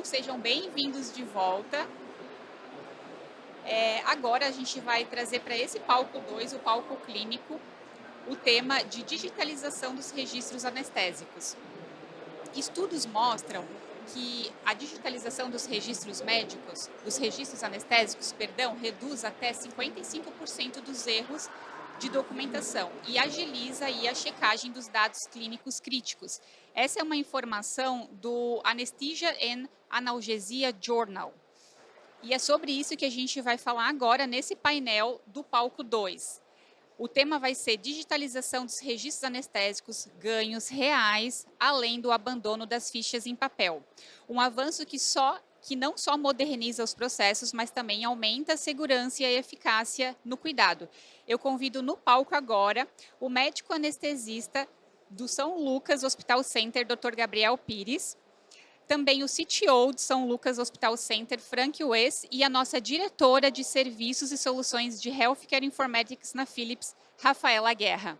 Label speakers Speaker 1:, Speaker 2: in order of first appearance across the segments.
Speaker 1: sejam bem-vindos de volta. Agora a gente vai trazer para esse palco 2, o palco clínico, o tema de digitalização dos registros anestésicos. Estudos mostram que a digitalização dos registros médicos, dos registros anestésicos, reduz até 55% dos erros de documentação e agiliza aí a checagem dos dados clínicos críticos. Essa é uma informação do Anesthesia and Analgesia Journal. E é sobre isso que a gente vai falar agora nesse painel do palco 2. O tema vai ser digitalização dos registros anestésicos, ganhos reais, além do abandono das fichas em papel. Um avanço que não só moderniza os processos, mas também aumenta a segurança e a eficácia no cuidado. Eu convido no palco agora o médico anestesista do São Lucas Hospital Center, Dr. Gabriel Pires, também o CTO de São Lucas Hospital Center, Frank Wes, e a nossa diretora de Serviços e Soluções de Healthcare Informatics na Philips, Rafaela Guerra.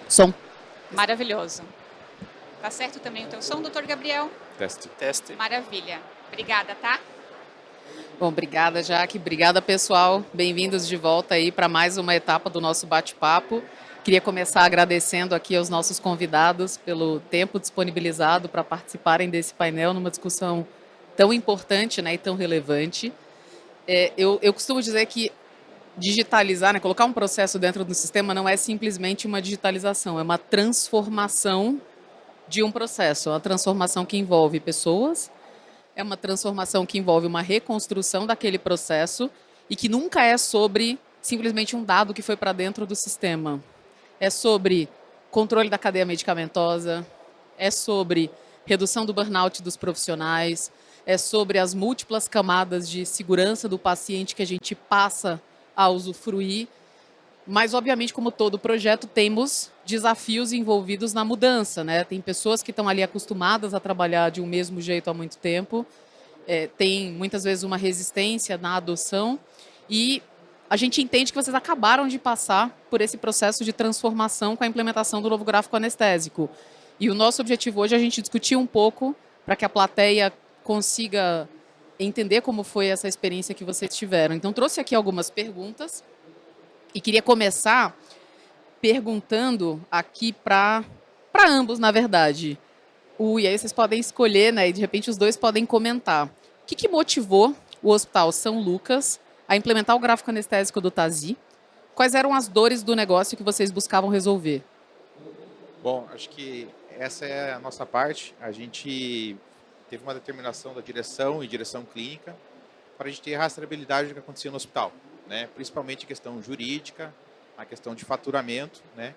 Speaker 2: Som.
Speaker 1: Maravilhoso. Tá certo também o teu som, doutor Gabriel?
Speaker 3: Teste.
Speaker 1: Maravilha. Obrigada, tá?
Speaker 2: Bom, obrigada, Jaque. Obrigada, pessoal. Bem-vindos de volta aí para mais uma etapa do nosso bate-papo. Queria começar agradecendo aqui aos nossos convidados pelo tempo disponibilizado para participarem desse painel numa discussão tão importante, né, e tão relevante. Eu costumo dizer que digitalizar, né, colocar um processo dentro do sistema não é simplesmente uma digitalização, é uma transformação de um processo, é uma transformação que envolve pessoas, é uma transformação que envolve uma reconstrução daquele processo e que nunca é sobre simplesmente um dado que foi para dentro do sistema. É sobre controle da cadeia medicamentosa, é sobre redução do burnout dos profissionais, é sobre as múltiplas camadas de segurança do paciente que a gente passa a usufruir. Mas, obviamente, como todo projeto, temos desafios envolvidos na mudança, né? Tem pessoas que estão ali acostumadas a trabalhar de um mesmo jeito há muito tempo, tem muitas vezes uma resistência na adoção e a gente entende que vocês acabaram de passar por esse processo de transformação com a implementação do novo gráfico anestésico. E o nosso objetivo hoje é a gente discutir um pouco para que a plateia consiga entender como foi essa experiência que vocês tiveram. Então, trouxe aqui algumas perguntas e queria começar perguntando aqui para ambos, na verdade. E aí vocês podem escolher, né? E de repente os dois podem comentar. O que motivou o Hospital São Lucas a implementar o gráfico anestésico do TASI? Quais eram as dores do negócio que vocês buscavam resolver?
Speaker 3: Bom, acho que essa é a nossa parte. A gente teve uma determinação da direção e direção clínica para a gente ter rastreabilidade do que acontecia no hospital, né? Principalmente a questão jurídica, a questão de faturamento, né?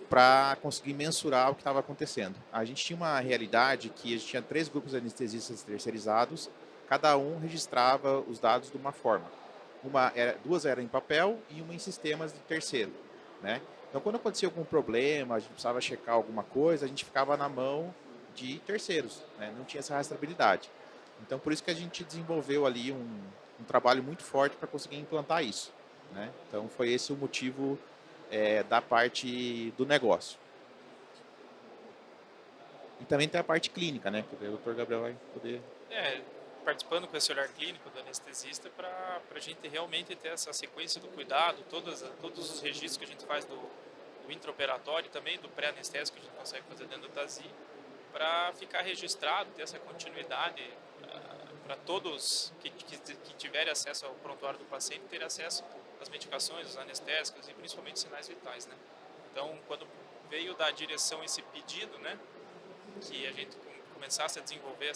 Speaker 3: Para conseguir mensurar o que estava acontecendo. A gente tinha uma realidade que a gente tinha 3 grupos de anestesistas terceirizados, cada um registrava os dados de uma forma. 2 eram em papel e uma em sistemas de terceiro, né? Então, quando acontecia algum problema, a gente precisava checar alguma coisa, a gente ficava na mão de terceiros, né? Não tinha essa rastreabilidade. Então, por isso que a gente desenvolveu ali um trabalho muito forte para conseguir implantar isso, né? Então, foi esse o motivo da parte do negócio. E também tem a parte clínica, né? Que o Dr. Gabriel vai poder...
Speaker 4: Participando com esse olhar clínico do anestesista para a gente realmente ter essa sequência do cuidado, todos os registros que a gente faz do intraoperatório e também do pré-anestésico que a gente consegue fazer dentro do TASI, para ficar registrado, ter essa continuidade para todos que tiverem acesso ao prontuário do paciente, ter acesso às medicações, os anestésicos e principalmente sinais vitais, né? Então, quando veio da direção esse pedido, né, que a gente começasse a desenvolver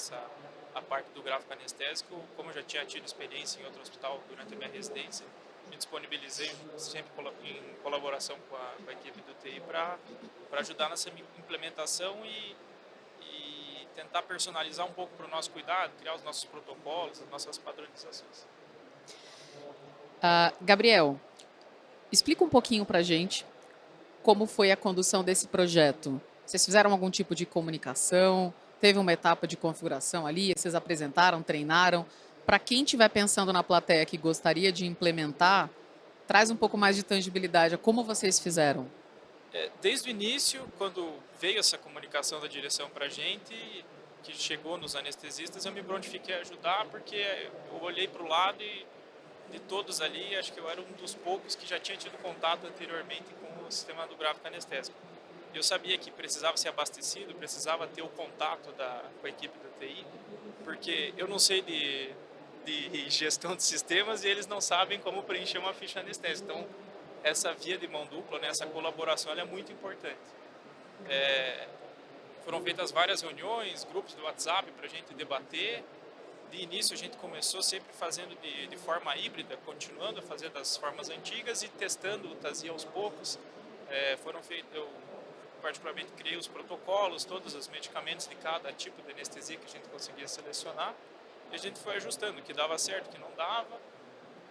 Speaker 4: a parte do gráfico anestésico, como eu já tinha tido experiência em outro hospital durante a minha residência, me disponibilizei sempre em colaboração com a equipe do TI para ajudar nessa implementação e tentar personalizar um pouco para o nosso cuidado, criar os nossos protocolos, as nossas padronizações.
Speaker 2: Gabriel, explica um pouquinho para a gente como foi a condução desse projeto. Vocês fizeram algum tipo de comunicação? Teve uma etapa de configuração ali? Vocês apresentaram, treinaram? para quem estiver pensando na plateia que gostaria de implementar, traz um pouco mais de tangibilidade a como vocês fizeram.
Speaker 4: Desde o início, quando veio essa comunicação da direção para a gente, que chegou nos anestesistas, eu me prontifiquei a ajudar, porque eu olhei para o lado e de todos ali, acho que eu era um dos poucos que já tinha tido contato anteriormente com o sistema do gráfico anestésico. Eu sabia que precisava ser abastecido, precisava ter o contato com a equipe da TI, porque eu não sei de gestão de sistemas e eles não sabem como preencher uma ficha anestésica. Então, essa via de mão dupla, né, essa colaboração, ela é muito importante. Foram feitas várias reuniões, grupos do WhatsApp para a gente debater. De início a gente começou sempre fazendo de forma híbrida, continuando a fazer das formas antigas e testando o TASI aos poucos. Eu particularmente criei os protocolos, todos os medicamentos de cada tipo de anestesia que a gente conseguia selecionar. E a gente foi ajustando o que dava certo, o que não dava.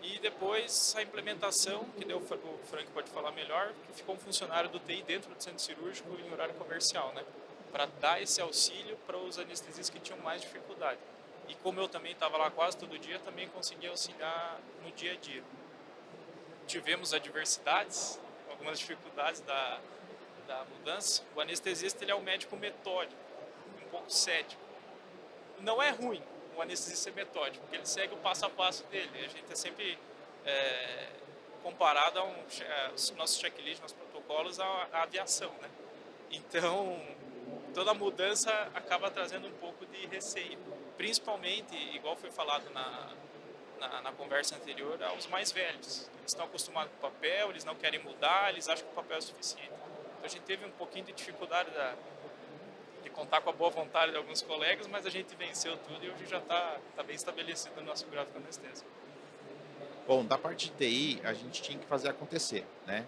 Speaker 4: E depois a implementação, que deu, o Frank pode falar melhor, que ficou um funcionário do TI dentro do centro cirúrgico em horário comercial, né? Para dar esse auxílio para os anestesistas que tinham mais dificuldade. E como eu também estava lá quase todo dia, também conseguia auxiliar no dia a dia. Tivemos adversidades, algumas dificuldades da mudança. O anestesista ele é um médico metódico, um pouco cético. Não é ruim o anestesista ser metódico, porque ele segue o passo a passo dele. A gente é sempre comparado aos nossos checklists, nossos protocolos, à aviação, né? Então, toda mudança acaba trazendo um pouco de receio. Principalmente, igual foi falado na conversa anterior, aos mais velhos. Eles estão acostumados com o papel, eles não querem mudar, eles acham que o papel é suficiente. Então a gente teve um pouquinho de dificuldade de contar com a boa vontade de alguns colegas, mas a gente venceu tudo e hoje já está bem estabelecido no nosso gráfico anestésico.
Speaker 3: Bom, da parte de TI, a gente tinha que fazer acontecer, né?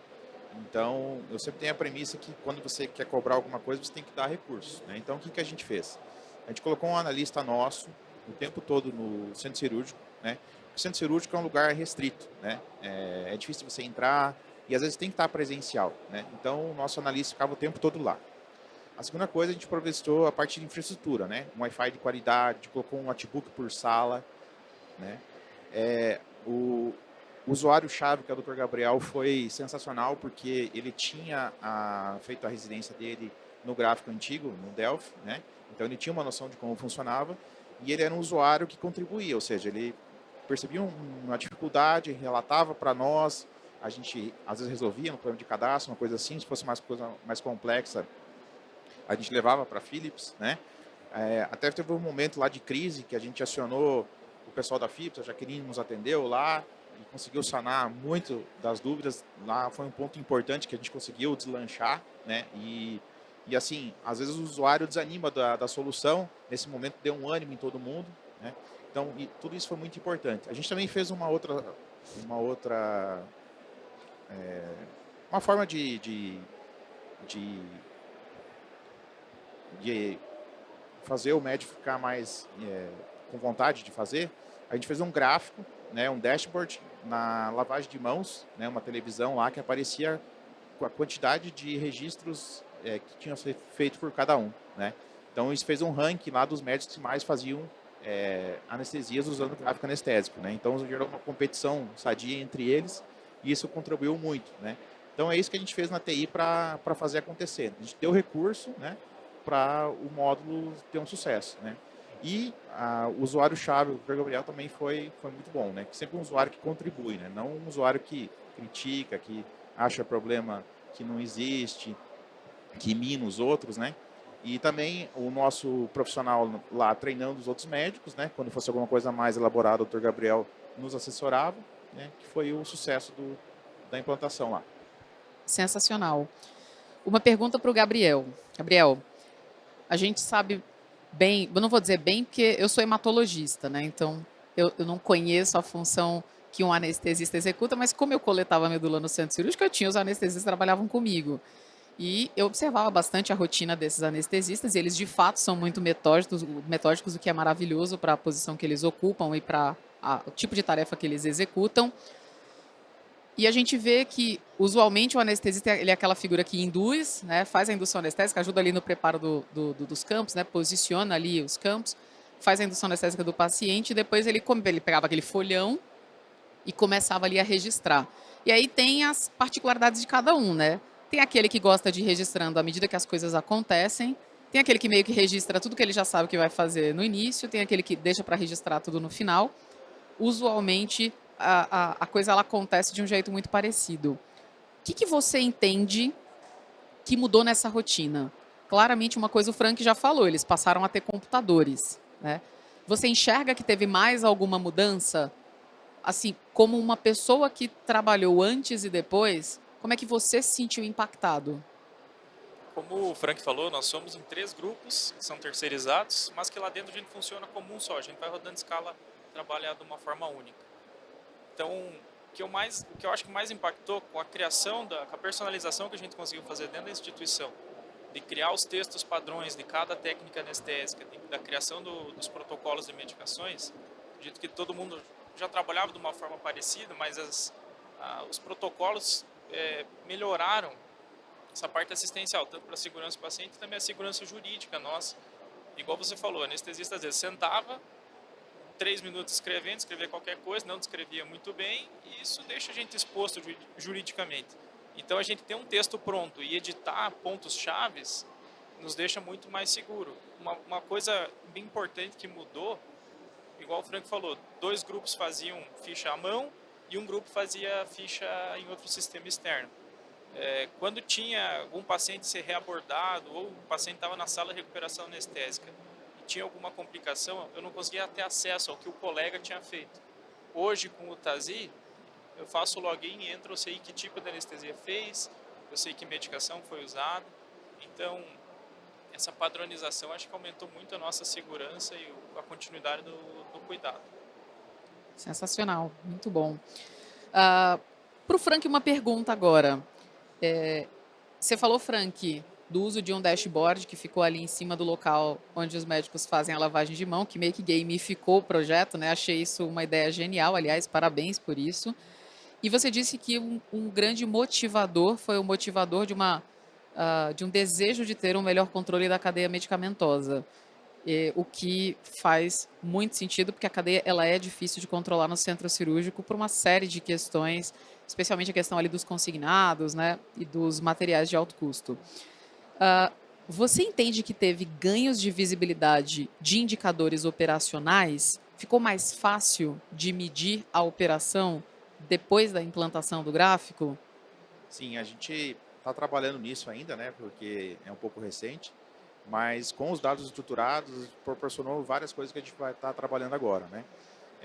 Speaker 3: Então, eu sempre tenho a premissa que quando você quer cobrar alguma coisa, você tem que dar recurso, né? Então, o que a gente fez? A gente colocou um analista nosso o tempo todo no centro cirúrgico, né? O centro cirúrgico é um lugar restrito, né? É difícil você entrar e às vezes tem que estar presencial, né? Então, o nosso analista ficava o tempo todo lá. A segunda coisa, a gente providenciou a parte de infraestrutura, né? Um Wi-Fi de qualidade, colocou um notebook por sala, né? O usuário-chave, que é o Dr. Gabriel, foi sensacional porque ele tinha feito a residência dele no gráfico antigo, no Delphi, né? Então ele tinha uma noção de como funcionava e ele era um usuário que contribuía, ou seja, ele percebia uma dificuldade, relatava para nós, a gente às vezes resolvia no plano de cadastro, uma coisa assim, se fosse uma coisa mais complexa, a gente levava para a Philips, né? Até teve um momento lá de crise que a gente acionou o pessoal da Philips, a Jaqueline nos atendeu lá e conseguiu sanar muito das dúvidas. Lá foi um ponto importante que a gente conseguiu deslanchar, né? E assim, às vezes o usuário desanima da solução, nesse momento deu um ânimo em todo mundo, né? Então, tudo isso foi muito importante. A gente também fez uma forma de fazer o médico ficar mais com vontade de fazer. A gente fez um gráfico, né, um dashboard na lavagem de mãos, né, uma televisão lá que aparecia com a quantidade de registros que tinham sido feito por cada um, né? Então isso fez um ranking lá dos médicos que mais faziam anestesias usando o gráfico anestésico, né? Então gerou uma competição sadia entre eles e isso contribuiu muito, né? Então é isso que a gente fez na TI para fazer acontecer. A gente deu recurso, né, para o módulo ter um sucesso, né? E o usuário-chave, o Dr. Gabriel, também foi muito bom, né? Sempre um usuário que contribui, né? Não um usuário que critica, que acha problema que não existe, que mina os outros, né? E também o nosso profissional lá treinando os outros médicos, né? Quando fosse alguma coisa mais elaborada, o Dr. Gabriel nos assessorava, né? Que foi o sucesso da implantação lá.
Speaker 2: Sensacional. Uma pergunta para o Gabriel. Gabriel, a gente sabe bem, eu não vou dizer bem porque eu sou hematologista, né? Então eu não conheço a função que um anestesista executa, mas como eu coletava medula no centro cirúrgico, eu tinha os anestesistas que trabalhavam comigo. E eu observava bastante a rotina desses anestesistas, e eles de fato são muito metódicos, o que é maravilhoso para a posição que eles ocupam e para o tipo de tarefa que eles executam. E a gente vê que, usualmente, o anestesista ele é aquela figura que induz, né, faz a indução anestésica, ajuda ali no preparo dos campos, né, posiciona ali os campos, faz a indução anestésica do paciente e depois ele pegava aquele folhão e começava ali a registrar. E aí tem as particularidades de cada um, né? Tem aquele que gosta de ir registrando à medida que as coisas acontecem, tem aquele que meio que registra tudo que ele já sabe que vai fazer no início, tem aquele que deixa para registrar tudo no final. Usualmente, a coisa ela acontece de um jeito muito parecido. O que você entende que mudou nessa rotina? Claramente, uma coisa o Frank já falou, eles passaram a ter computadores, né? Você enxerga que teve mais alguma mudança? Assim, como uma pessoa que trabalhou antes e depois, como é que você se sentiu impactado?
Speaker 4: Como o Frank falou, nós somos em 3 grupos que são terceirizados, mas que lá dentro a gente funciona como um só. A gente vai rodando escala, trabalhar de uma forma única. Então, o que eu acho que mais impactou com a criação, com a personalização que a gente conseguiu fazer dentro da instituição, de criar os textos padrões de cada técnica anestésica, da criação dos protocolos de medicações, acredito que todo mundo já trabalhava de uma forma parecida, mas os protocolos melhoraram essa parte assistencial, tanto para a segurança do paciente e também a segurança jurídica nossa. Igual você falou, o anestesista às vezes sentava, 3 minutos escrevendo, escrevia qualquer coisa, não descrevia muito bem, e isso deixa a gente exposto juridicamente. Então a gente ter um texto pronto e editar pontos chaves nos deixa muito mais seguro. Uma coisa bem importante que mudou, igual o Frank falou, 2 grupos faziam ficha à mão e um grupo fazia ficha em outro sistema externo. Quando tinha algum paciente ser reabordado ou o paciente estava na sala de recuperação anestésica e tinha alguma complicação, eu não conseguia ter acesso ao que o colega tinha feito. Hoje, com o TASI, eu faço o login e entro, eu sei que tipo de anestesia fez, eu sei que medicação foi usada. Então, essa padronização acho que aumentou muito a nossa segurança e a continuidade do cuidado.
Speaker 2: Sensacional, muito bom. Para o Frank, uma pergunta agora. Você falou, Frank, do uso de um dashboard que ficou ali em cima do local onde os médicos fazem a lavagem de mão, que meio que gamificou o projeto, né? Achei isso uma ideia genial, aliás, parabéns por isso. E você disse que um grande motivador foi o motivador de um desejo de ter um melhor controle da cadeia medicamentosa. O que faz muito sentido, porque a cadeia ela é difícil de controlar no centro cirúrgico por uma série de questões, especialmente a questão ali dos consignados, né, e dos materiais de alto custo. Você entende que teve ganhos de visibilidade de indicadores operacionais? Ficou mais fácil de medir a operação depois da implantação do gráfico?
Speaker 3: Sim, a gente está trabalhando nisso ainda, né? Porque é um pouco recente, mas com os dados estruturados proporcionou várias coisas que a gente vai estar trabalhando agora, né?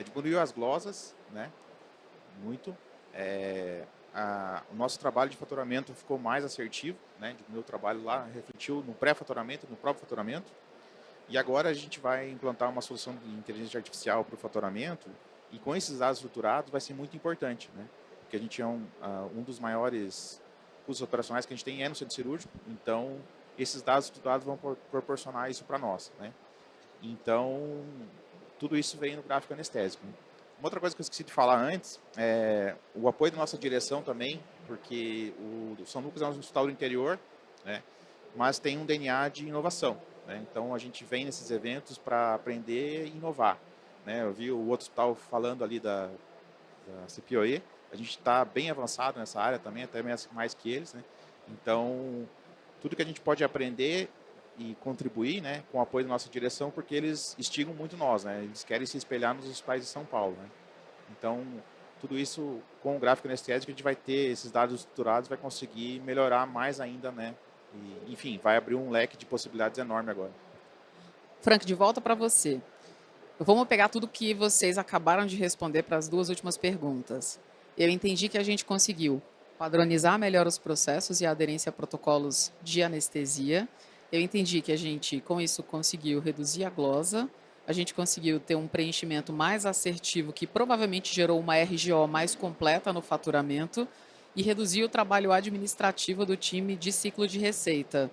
Speaker 3: Diminuiu as glosas, né? Muito. O nosso trabalho de faturamento ficou mais assertivo, né? Diminuiu o trabalho lá, refletiu no pré-faturamento, no próprio faturamento. E agora a gente vai implantar uma solução de inteligência artificial para o faturamento, e com esses dados estruturados vai ser muito importante, né? Porque a gente é um dos maiores custos operacionais que a gente tem no centro cirúrgico, então esses dados estruturados vão proporcionar isso para nós, né? Então, tudo isso vem no gráfico anestésico. Uma outra coisa que eu esqueci de falar antes é o apoio da nossa direção também, porque o São Lucas é um hospital do interior, né? Mas tem um DNA de inovação, né? Então a gente vem nesses eventos para aprender e inovar, né? Eu vi o outro hospital falando ali da CPOE, a gente está bem avançado nessa área também, até mais que eles, né? Então, tudo que a gente pode aprender e contribuir, né, com o apoio da nossa direção, porque eles instigam muito nós, né? Eles querem se espelhar nos hospitais de São Paulo, né? Então, tudo isso com o gráfico anestésico, a gente vai ter esses dados estruturados, vai conseguir melhorar mais ainda, né? E, enfim, vai abrir um leque de possibilidades enorme agora.
Speaker 2: Frank, de volta para você. Vamos pegar tudo que vocês acabaram de responder para as 2 últimas perguntas. Eu entendi que a gente conseguiu padronizar melhor os processos e a aderência a protocolos de anestesia. Eu entendi que a gente, com isso, conseguiu reduzir a glosa, a gente conseguiu ter um preenchimento mais assertivo, que provavelmente gerou uma RGO mais completa no faturamento, e reduziu o trabalho administrativo do time de ciclo de receita.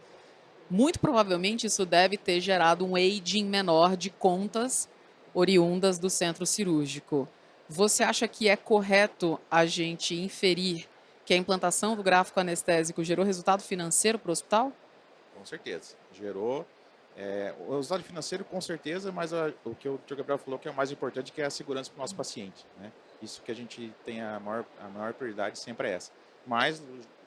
Speaker 2: Muito provavelmente isso deve ter gerado um aging menor de contas oriundas do centro cirúrgico. Você acha que é correto a gente inferir que a implantação do gráfico anestésico gerou resultado financeiro para o hospital?
Speaker 3: Com certeza. Gerou, O resultado financeiro, com certeza, mas o que o Dr. Gabriel falou que é o mais importante, que é a segurança para o nosso paciente, né? Isso que a gente tem a maior prioridade sempre é essa. Mas,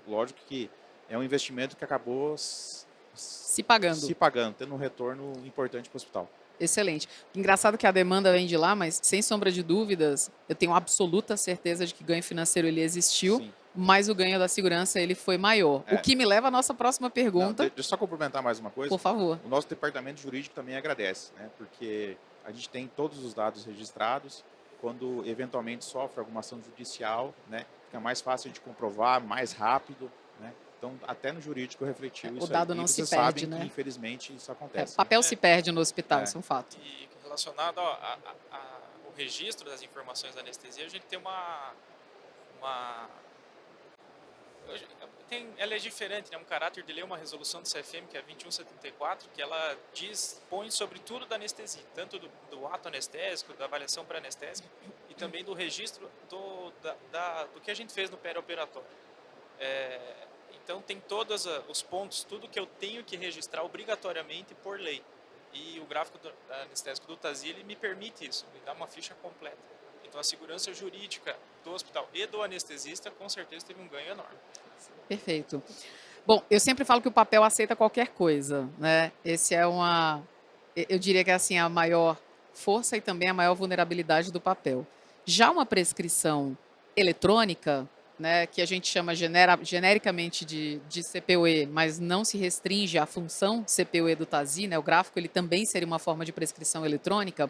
Speaker 3: lógico que é um investimento que acabou
Speaker 2: Se pagando.
Speaker 3: se pagando, tendo um retorno importante para o hospital.
Speaker 2: Excelente. Engraçado que a demanda vem de lá, mas sem sombra de dúvidas, eu tenho absoluta certeza de que o ganho financeiro ele existiu,
Speaker 3: Sim.
Speaker 2: mas o ganho da segurança ele foi maior. O que me leva à nossa próxima
Speaker 3: Não,
Speaker 2: pergunta,
Speaker 3: deixa eu só complementar mais uma coisa.
Speaker 2: por favor.
Speaker 3: O nosso departamento jurídico também agradece, né? Porque a gente tem todos os dados registrados. Quando eventualmente sofre alguma ação judicial, né? Fica mais fácil de comprovar, mais rápido, né? Então, até no jurídico refletiu isso
Speaker 2: O dado
Speaker 3: aí.
Speaker 2: não
Speaker 3: E
Speaker 2: se
Speaker 3: vocês
Speaker 2: perde,
Speaker 3: sabem
Speaker 2: né?
Speaker 3: que, infelizmente, isso
Speaker 2: O
Speaker 3: acontece.
Speaker 2: papel se perde no hospital,
Speaker 3: É.
Speaker 2: isso é um fato.
Speaker 4: E relacionado o registro das informações da anestesia, a gente tem ela é diferente, né? Um caráter de lei, uma resolução do CFM, que é 2174, que ela põe sobre tudo da anestesia, tanto do ato anestésico, da avaliação pré-anestésica e também do registro do que a gente fez no perioperatório. Então tem todos os pontos, tudo que eu tenho que registrar obrigatoriamente por lei. E o gráfico anestésico do TASI, ele me permite isso, me dá uma ficha completa. Então a segurança jurídica do hospital e do anestesista com certeza teve um ganho enorme.
Speaker 2: Perfeito. Bom, eu sempre falo que o papel aceita qualquer coisa, né? Esse é eu diria que é assim, a maior força e também a maior vulnerabilidade do papel. Já uma prescrição eletrônica, né, que a gente chama genericamente de CPUE, mas não se restringe à função CPUE do TASI, né? O gráfico ele também seria uma forma de prescrição eletrônica.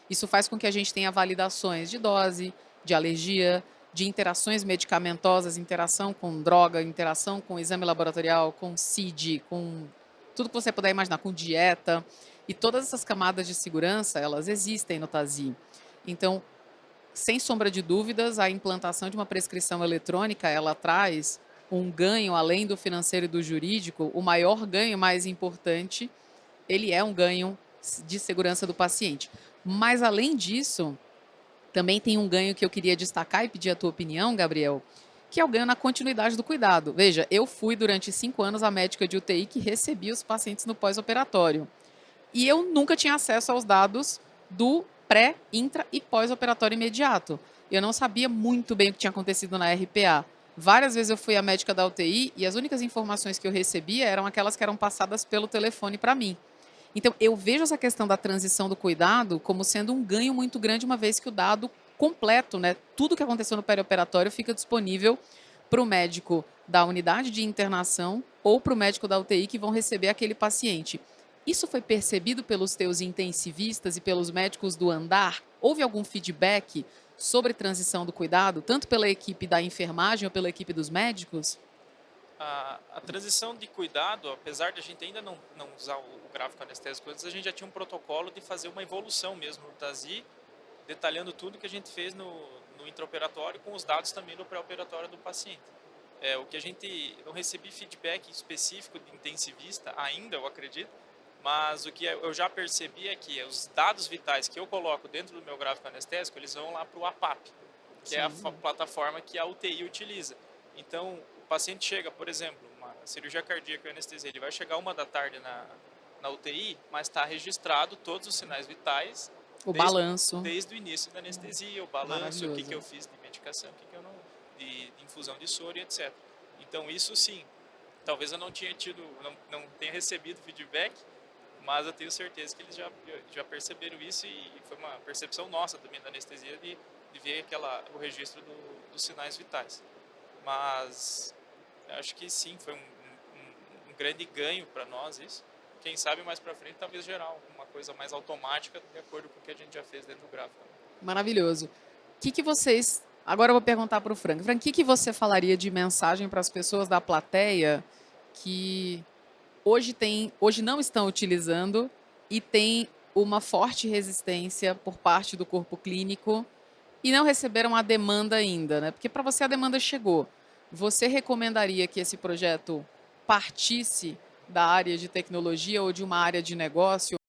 Speaker 2: Isso faz com que a gente tenha validações de dose, de alergia, de interações medicamentosas, interação com droga, interação com exame laboratorial, com CID, com tudo que você puder imaginar, com dieta. E todas essas camadas de segurança, elas existem no TASI. Então, sem sombra de dúvidas, a implantação de uma prescrição eletrônica, ela traz um ganho além do financeiro e do jurídico. O maior ganho mais importante, ele é um ganho de segurança do paciente. Mas, além disso, também tem um ganho que eu queria destacar e pedir a tua opinião, Gabriel, que é o ganho na continuidade do cuidado. Veja, eu fui durante 5 anos a médica de UTI que recebia os pacientes no pós-operatório. E eu nunca tinha acesso aos dados do pré, intra e pós-operatório imediato. Eu não sabia muito bem o que tinha acontecido na RPA. Várias vezes eu fui a médica da UTI e as únicas informações que eu recebia eram aquelas que eram passadas pelo telefone para mim. Então, eu vejo essa questão da transição do cuidado como sendo um ganho muito grande, uma vez que o dado completo, né, tudo que aconteceu no perioperatório fica disponível para o médico da unidade de internação ou para o médico da UTI que vão receber aquele paciente. Isso foi percebido pelos teus intensivistas e pelos médicos do andar? Houve algum feedback sobre transição do cuidado, tanto pela equipe da enfermagem ou pela equipe dos médicos?
Speaker 4: A transição de cuidado, apesar de a gente ainda não usar o gráfico anestésico antes, a gente já tinha um protocolo de fazer uma evolução mesmo no TASI, detalhando tudo que a gente fez no intraoperatório, com os dados também do pré-operatório do paciente. O que a gente não recebi feedback específico de intensivista ainda, eu acredito, mas o que eu já percebi é que os dados vitais que eu coloco dentro do meu gráfico anestésico, eles vão lá para o APAP, que é a plataforma que a UTI utiliza. Então, o paciente chega, por exemplo, uma cirurgia cardíaca e anestesia, ele vai chegar 1h da tarde na UTI, mas está registrado todos os sinais vitais.
Speaker 2: Balanço.
Speaker 4: Desde o início da anestesia, o balanço, o que eu fiz de medicação, o que eu não, de infusão de soro e etc. Então, isso sim, talvez eu não tenha tenha recebido feedback, mas eu tenho certeza que eles já perceberam isso e foi uma percepção nossa também da anestesia de ver o registro dos sinais vitais. Mas acho que sim, foi um grande ganho para nós isso. Quem sabe mais para frente talvez gerar alguma coisa mais automática de acordo com o que a gente já fez dentro do gráfico.
Speaker 2: Maravilhoso. O que vocês... Agora eu vou perguntar para o Frank. Frank, o que você falaria de mensagem para as pessoas da plateia que hoje não estão utilizando e tem uma forte resistência por parte do corpo clínico e não receberam a demanda ainda, né? Porque para você a demanda chegou. Você recomendaria que esse projeto partisse da área de tecnologia ou de uma área de negócio